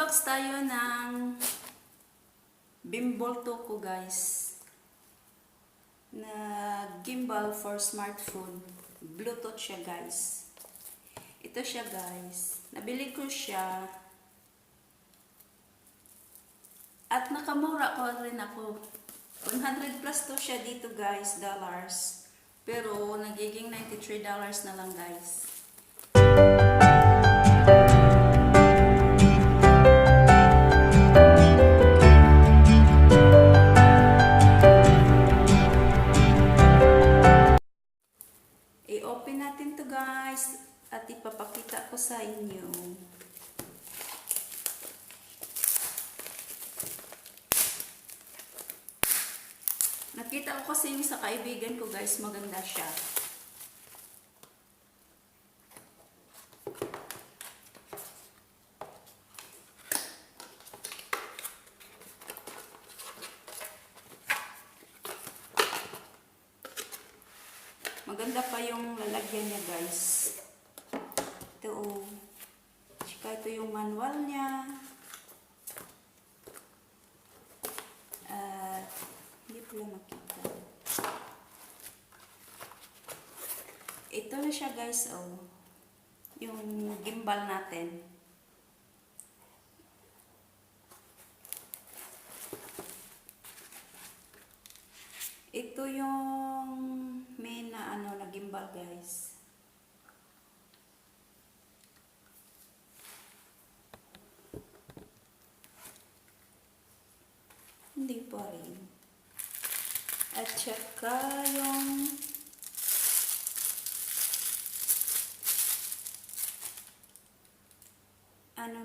Mag-unbox tayo ng VIMBLE ko guys. Na gimbal for smartphone. Bluetooth siya guys. Ito siya guys. Nabili ko siya. At nakamura ko rin ako. 100 plus to siya dito guys, dollars. Pero nagiging $93 na lang guys. I-open natin to guys at ipapakita ko sa inyo. Nakita ko kasi yung sa kaibigan ko guys, maganda siya. Maganda pa yung lalagyan niya guys. Ito oh. Tsaka ito yung manual niya. Hindi pala makita. Ito na siya guys oh. Yung gimbal natin. Ito yung main na na gimbal guys. Hindi pa rin. At saka yung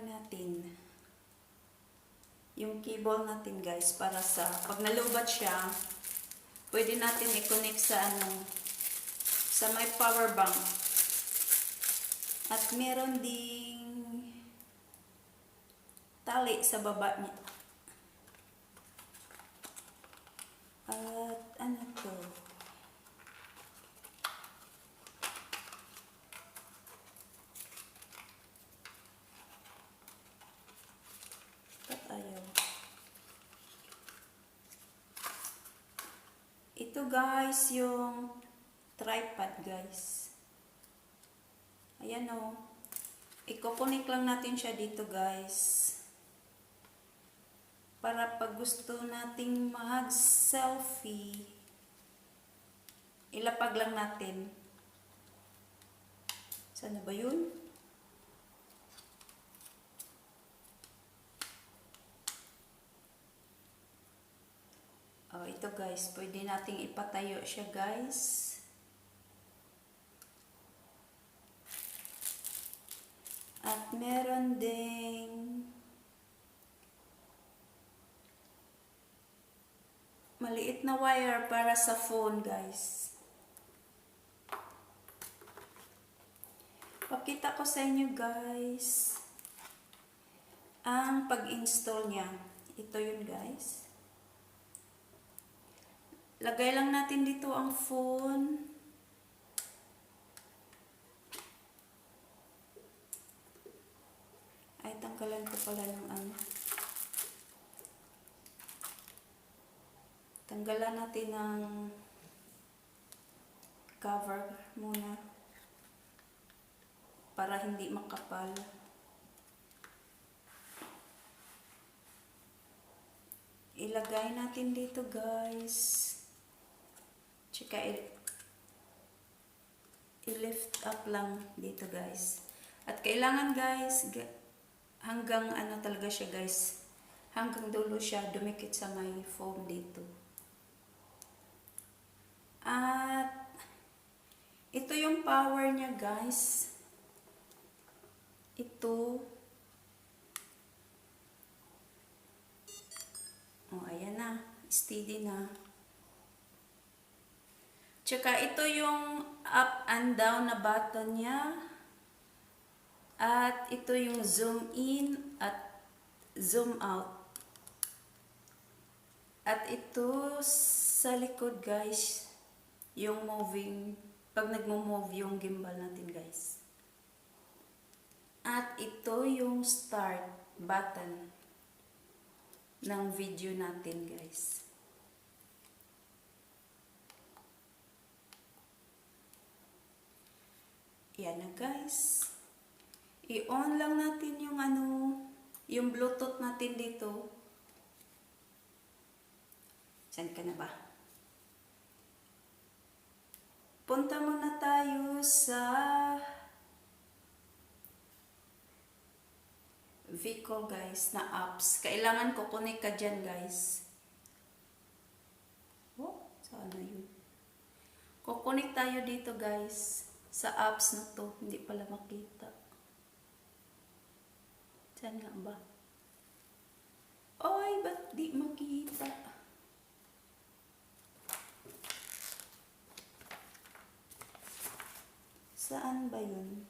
natin. Yung cable natin guys para sa pag nalubat siya, pwede natin i-connect sa sa may power bank. At meron ding tali sa baba niya. At ano to? At ayaw. Ito guys, yung tripod guys. Ayan o. Iko-connect lang natin siya dito guys. Para pag gusto nating mag-selfie, ilapag lang natin. Sana ba yun? Oh, ito guys, pwede nating ipatayo siya guys. At meron ding maliit na wire para sa phone guys. Pakita ko sa inyo guys ang pag-install niya. Ito yun guys. Lagay lang natin dito ang phone. Ay, tanggalan ko pala ng Tanggalan natin ng cover muna para hindi makapal. Ilagay natin dito guys. Tsaka i-lift up lang dito guys. At kailangan guys hanggang talaga siya guys. Hanggang dulo siya dumikit sa may foam dito. At ito yung power niya guys. Ito. Oh, ayan na. Steady na. Tsaka ito yung up and down na button niya. At ito yung zoom in at zoom out. At ito sa likod guys, yung moving, pag nagmo-move yung gimbal natin guys. At ito yung start. button ng video natin, guys. Yan na, guys. I-on lang natin yung yung Bluetooth natin dito. Saan ka na ba? Punta muna tayo sa VIMBLE, guys, na apps. Kailangan ko connect ka dyan, guys. Oh, saan na yun? Kukonek tayo dito, guys, sa apps na to. Hindi pala makita. Saan nga ba? Oy, ba't di makita? Saan ba yun?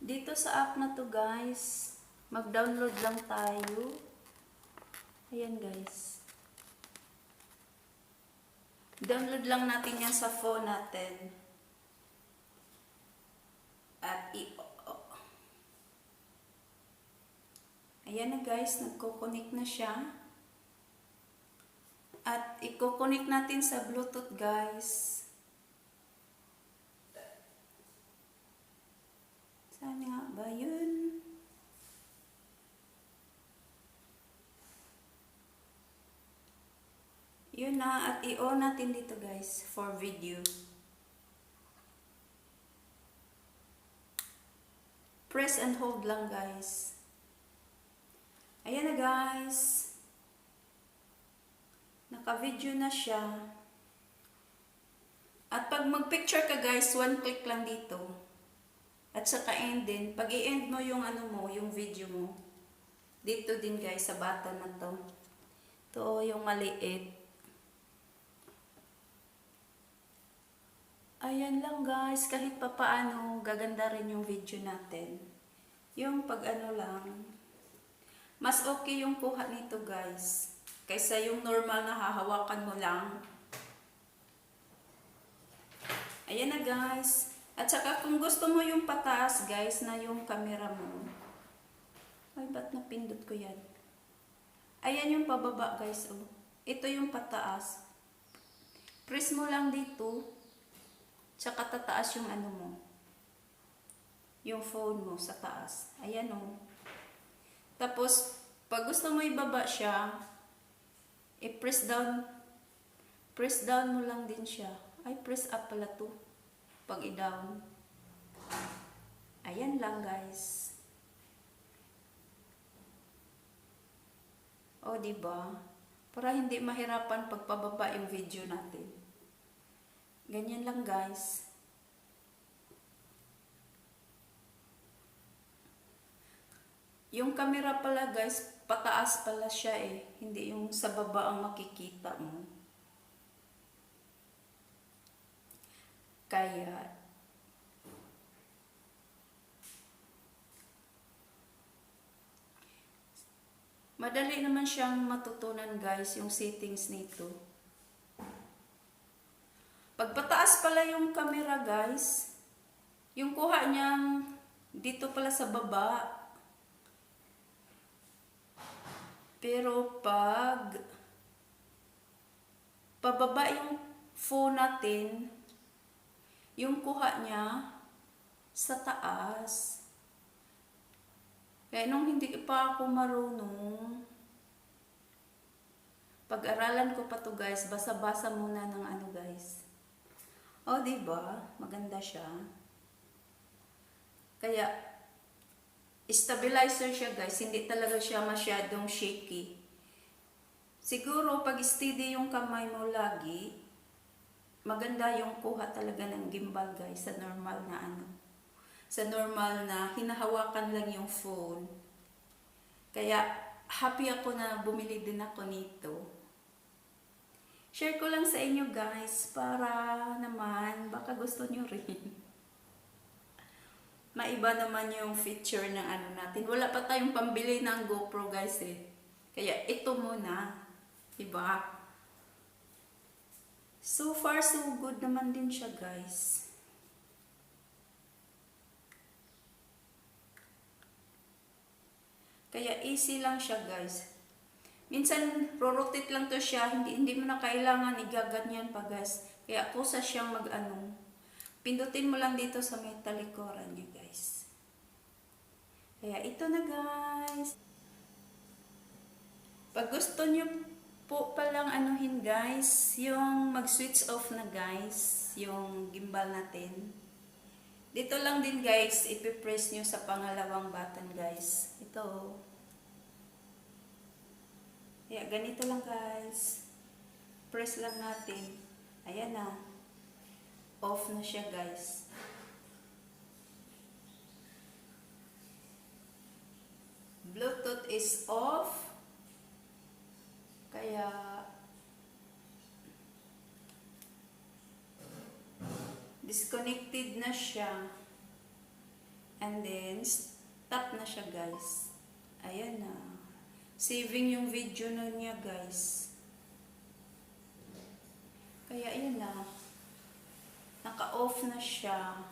Dito sa app na to, guys, mag-download lang tayo. Ayan, guys. Download lang natin yan sa phone natin. At ayan na, guys, nagko-connect na siya. At i-connect natin sa Bluetooth, guys. Saan nga ba yun? Yun na, at i-on natin dito, guys, for video. Press and hold lang, guys. Ayan na, guys. Naka-video na siya. At pag mag-picture ka, guys, one click lang dito. At saka end din. Pag i-end mo yung yung video mo. Dito din, guys, sa button na to. Ito yung maliit. Ayan lang, guys. Kahit pa paano, gaganda rin yung video natin. Yung pag lang. Mas okay yung kuha nito, guys. Kaysa yung normal na hahawakan mo lang. Ayan na, guys. At saka kung gusto mo yung pataas, guys, na yung camera mo. Ay, ba't napindot ko yan? Ayan yung pababa, guys. Oh. Ito yung pataas. Press mo lang dito. Tsaka tataas yung mo. Yung phone mo sa taas. Ayan, oh. Tapos, pag gusto mo ibaba siya, i-press down. Press down mo lang din siya. Ay, press up pala to. Pag i-down. Ayan lang, guys. O, diba? Para hindi mahirapan pagpababa yung video natin. Ganyan lang, guys. Yung camera pala, guys, pataas pala siya eh. Hindi yung sa baba ang makikita mo. Kaya, madali naman siyang matutunan, guys, yung settings nito. Pag pataas pala yung camera, guys, yung kuha niyang dito pala sa baba. Pero pag pababa yung phone natin, yung kuha niya sa taas. Kaya nung hindi pa ako marunong, pag-aralan ko pa to, guys, basa-basa muna ng guys. O, diba? Maganda siya. Kaya, stabilizer siya, guys. Hindi talaga siya masyadong shaky. Siguro, pag steady yung kamay mo lagi, maganda yung kuha talaga ng gimbal, guys, sa normal na sa normal na hinahawakan lang yung phone. Kaya, happy ako na bumili din ako nito. Share ko lang sa inyo, guys, para naman, baka gusto nyo rin. Maiba naman yung feature ng natin. Wala pa tayong pambili ng GoPro, guys, eh. Kaya, ito muna. Diba? So far, so good naman din siya, guys. Kaya easy lang siya, guys. Minsan, rotate lang to siya. Hindi mo na kailangan igaganyan pa, guys. Kaya kusa siyang pindutin mo lang dito sa may talikuran niya, guys. Kaya ito na, guys. Pag gusto niyo po palang anuhin, guys, yung mag-switch off na, guys, yung gimbal natin. Dito lang din, guys, ipipress nyo sa pangalawang button, guys. Ito. Kaya ganito lang, guys. Press lang natin. Ayan na. Off na siya, guys. Bluetooth is off. Kaya disconnected na siya. And then stop na siya, guys. Ayan na. Saving yung video na niya, guys. Kaya ayan na. Naka-off na siya.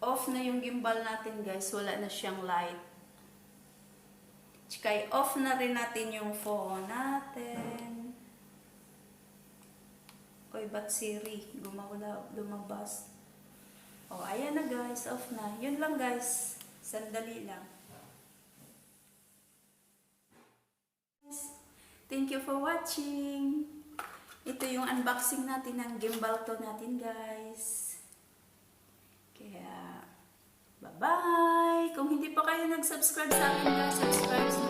Off na yung gimbal natin, guys. Wala na siyang light. Tsaka off na rin natin yung phone natin. Oy, ba't Siri? Lumabas. Oh, ayan na, guys. Off na. Yun lang, guys. Sandali lang. Thank you for watching. Ito yung unboxing natin ng gimbal to natin, guys. Kaya, bye-bye! Kung hindi pa kayo nag-subscribe sa akin, guys, subscribe